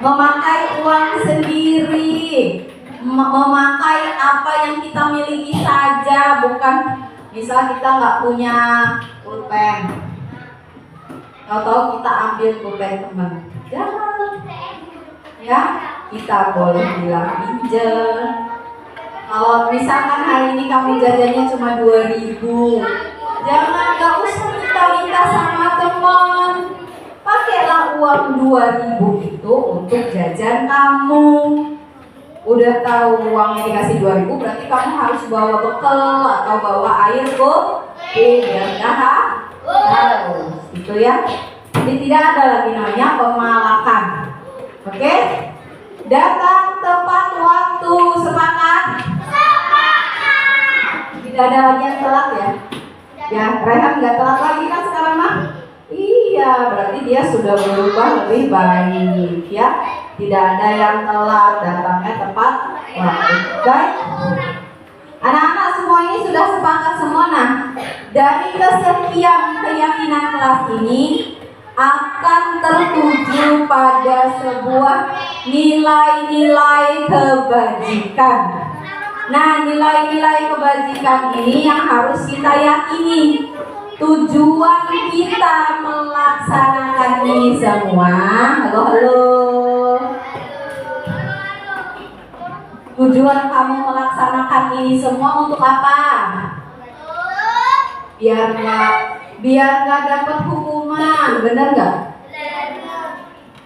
Memakai uang sendiri, memakai apa yang kita miliki saja, bukan misal kita nggak punya pulpen, tahu-tahu kita ambil pulpen teman. Jangan, ya, kita boleh bilang pinjam. Kalau misalkan hari ini kamu jajannya cuma 2.000, jangan, nggak usah minta sama teman. Pakailah uang 2.000 itu untuk jajan kamu. Udah tahu uangnya dikasih 2.000, berarti kamu harus bawa bekal atau bawa air biar tahu. Itu ya. Jadi tidak ada lagi namanya pemalakan. Oke? Datang tepat waktu, sepakat? Tidak ada lagi yang telat ya? Ya, Rehan nggak telat lagi kan sekarang mah? Iya, berarti dia sudah berubah lebih baik ya. Tidak ada yang telat, datangnya tepat waktu. Baik. Anak-anak semua ini sudah sepakat semua. Nah, dari kesekian keyakinan kelas ini akan tertuju pada sebuah nilai-nilai kebajikan. Nah, nilai-nilai kebajikan ini yang harus kita yakini. Tujuan kita melaksanakan ini semua. Halo, halo. Tujuan kamu melaksanakan ini semua untuk apa? Biar nggak dapat hukuman, bener nggak?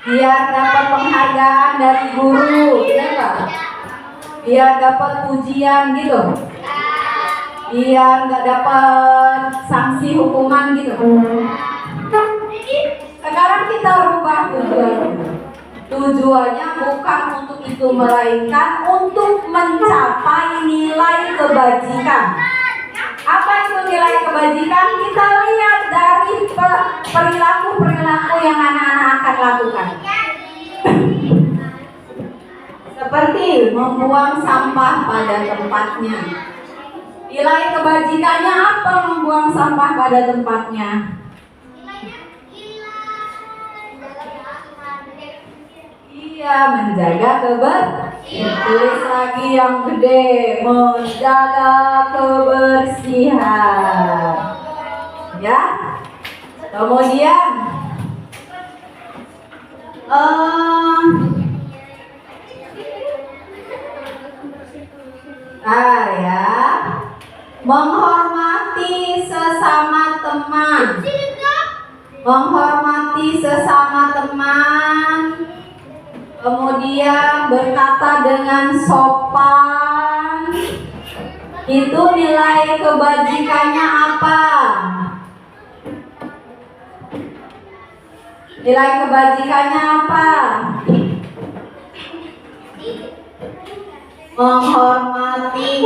Biar dapat penghargaan dari guru, bener nggak? Biar dapat pujian gitu. Biar nggak dapat sanksi hukuman gitu. Sekarang kita rubah tujuannya. Tujuannya bukan untuk itu, melainkan untuk mencapai nilai kebajikan. Apa itu nilai kebajikan? Kita lihat dari perilaku-perilaku yang anak-anak akan lakukan. Seperti membuang sampah pada tempatnya. Nilai kebajikannya apa membuang sampah pada tempatnya? Iya, menjaga kebersihan. Tulis lagi yang gede, menjaga kebersihan. Ya. Kemudian ya, menghormati sesama teman. Menghormati sesama teman. Kemudian berkata dengan sopan. Itu nilai kebajikannya apa? Nilai kebajikannya apa? Menghormati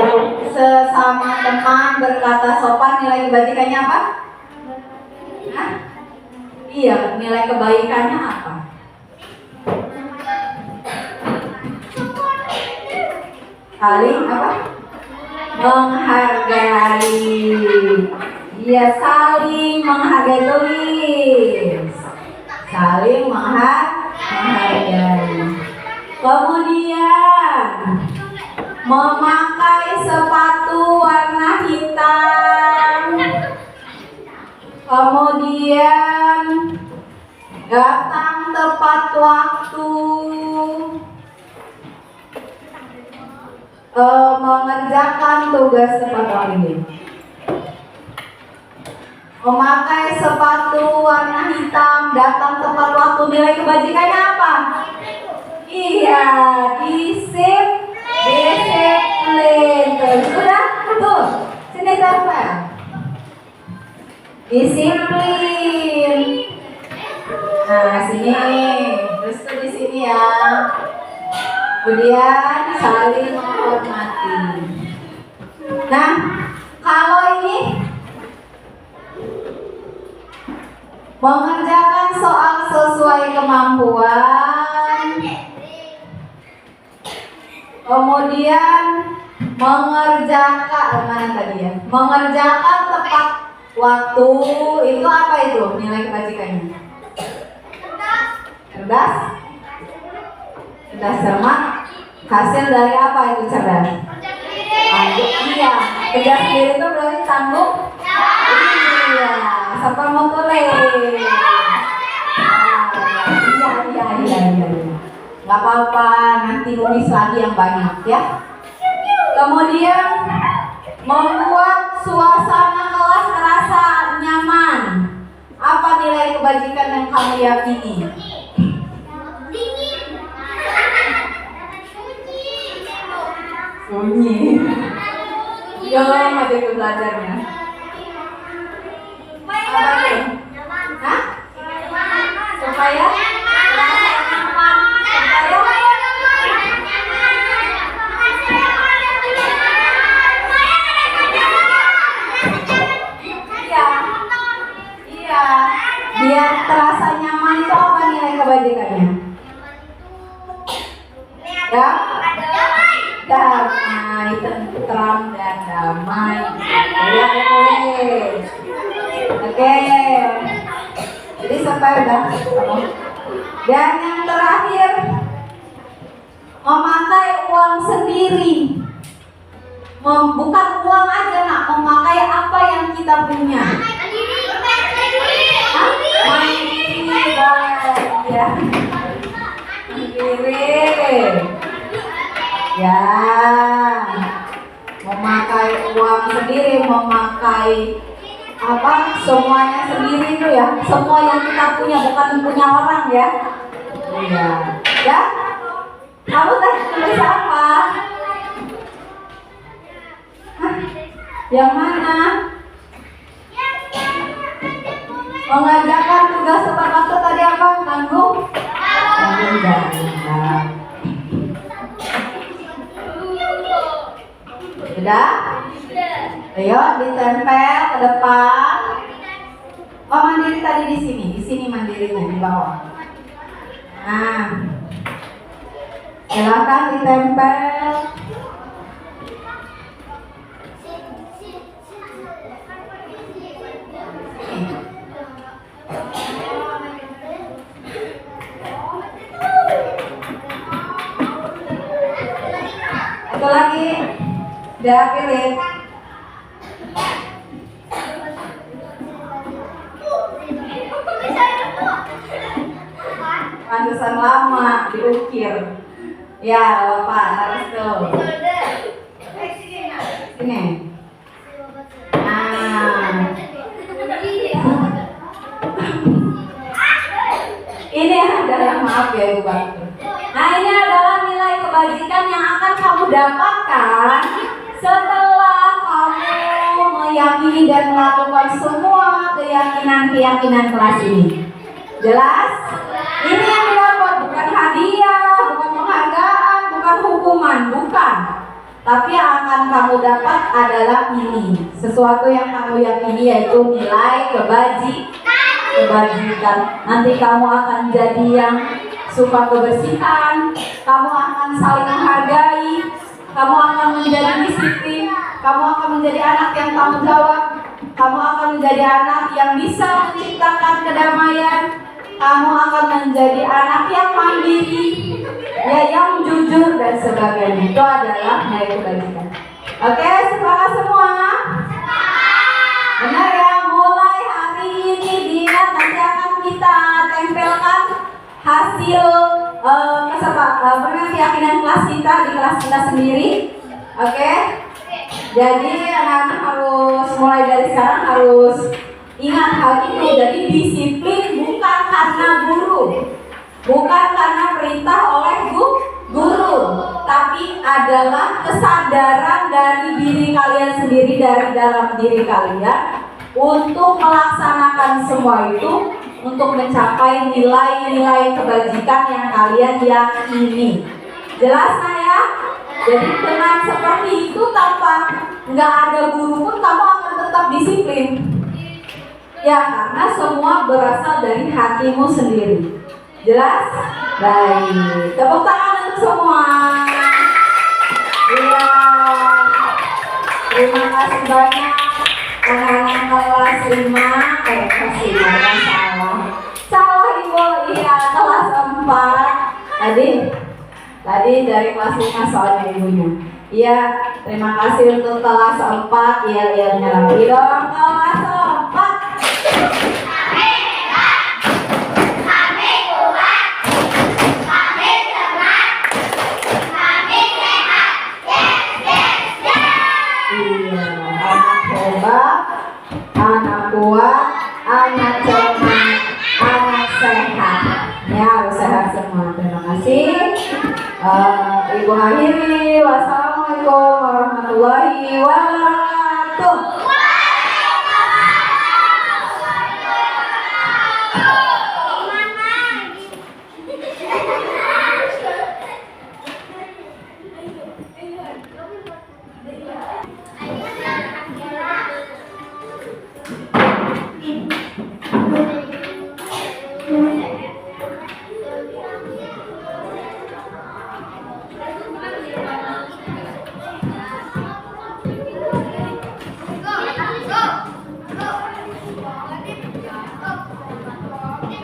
sesama teman, berkata sopan. Nilai kebajikannya apa? Hah? Iya, nilai kebaikannya apa? Saling apa? Menghargai. Iya, saling menghargai. Tulis. Saling menghargai. Kemudian memakai sepatu warna hitam. Kemudian datang tepat waktu. Mengerjakan tugas tepat waktu. Memakai sepatu warna hitam, datang tepat waktu. Nilai kebajikannya apa? Iya, disiplin. Sudah? Tuh, sini tempel. Disiplin. Nah, sini. Terus tuh di sini ya. Kemudian saling menghormati. Nah, kalau ini mengerjakan soal sesuai kemampuan. Kemudian mengerjakan mana tadi ya? Mengerjakan tepat waktu. Itu apa itu nilai kebajikannya? Cerdas? Cerdas cermat. Hasil dari apa itu cerdas? Iya. Kerja sendiri itu berarti tanggung. Iya. Siapa mau tulis? Iya. Gak apa-apa, nanti nulis lagi yang banyak ya. Kemudian membuat suasana kelas terasa nyaman. Apa nilai kebajikan yang kamu yakini? Sunyi. Ya, ada ke belajarnya. Apa itu? Hah? terasa nyaman itu apa nilai kebajikannya? Ya? Damai, tentram dan damai. Ya, boleh. Oke. Jadi sampai udah. Dan yang terakhir, memakai uang sendiri. Bukan uang aja nak, memakai apa yang kita punya. Mandiri, ya. Mandiri. Ya. Memakai uang sendiri, memakai apa? Semuanya sendiri itu ya. Semua yang kita punya, bukan punya orang ya. Iya. Ya. Kamu tadi tulis apa? Hah? Yang mana? Mengajarkan tugas sepakat tadi apa? Tanggung jawab. Sudah? Ayo ditempel ke depan. Oh, mandiri tadi di sini mandirinya di bawah. Nah, silakan ditempel. Satu lagi, udah pilih. Pantesan lama diukir. Ya, Bapak harus tuh. Sini. Nah. Ini adalah, maaf ya Ibu Bantu. Nah, ini adalah nilai kebajikan yang akan kamu dapatkan setelah kamu meyakini dan melakukan semua keyakinan-keyakinan kelas ini. Jelas? Ini yang didapat bukan hadiah, bukan penghargaan, bukan hukuman, bukan. Tapi yang akan kamu dapat adalah ini, sesuatu yang kamu yakini, yaitu nilai kebajikan. Nanti kamu akan jadi yang suka kebersihan, kamu akan saling menghargai, kamu akan menjadi disiplin, kamu akan menjadi anak yang tanggung jawab, kamu akan menjadi anak yang bisa menciptakan kedamaian, kamu akan menjadi anak yang mandiri, ya, yang jujur dan sebagainya. Itu adalah nilai kebajikan. Oke, semangat semua. Benar ya, mulai hari ini Dina nanti akan kita tempelkan hasil keyakinan kelas kita di kelas kita sendiri. Oke? Jadi anak-anak harus mulai dari sekarang harus ingat hal itu. Jadi disiplin bukan karena guru, bukan karena perintah oleh guru, tapi adalah kesadaran dari diri kalian sendiri, dari dalam diri kalian untuk melaksanakan semua itu, untuk mencapai nilai-nilai kebajikan yang kalian yakini. Jelas nah ya? Jadi dengan seperti itu, tanpa nggak ada guru pun kamu akan tetap disiplin. Ya, karena semua berasal dari hatimu sendiri. Jelas? Baik. Tepuk tangan untuk semua. Iya. Terima kasih banyak anak-anak kelas 5. Kelas 5 salah Ibu. Iya, kelas 4. Tadi dari kelas 5 soalnya ibunya. Iya, terima kasih untuk kelas 4. Iya, lagi dong. Kelas 4. Anak kuat, anak cermat, anak sehat. Ya, harus sehat semua. Terima kasih. Ibu akhiri. Wassalamualaikum warahmatullahi wabarakatuh. Ini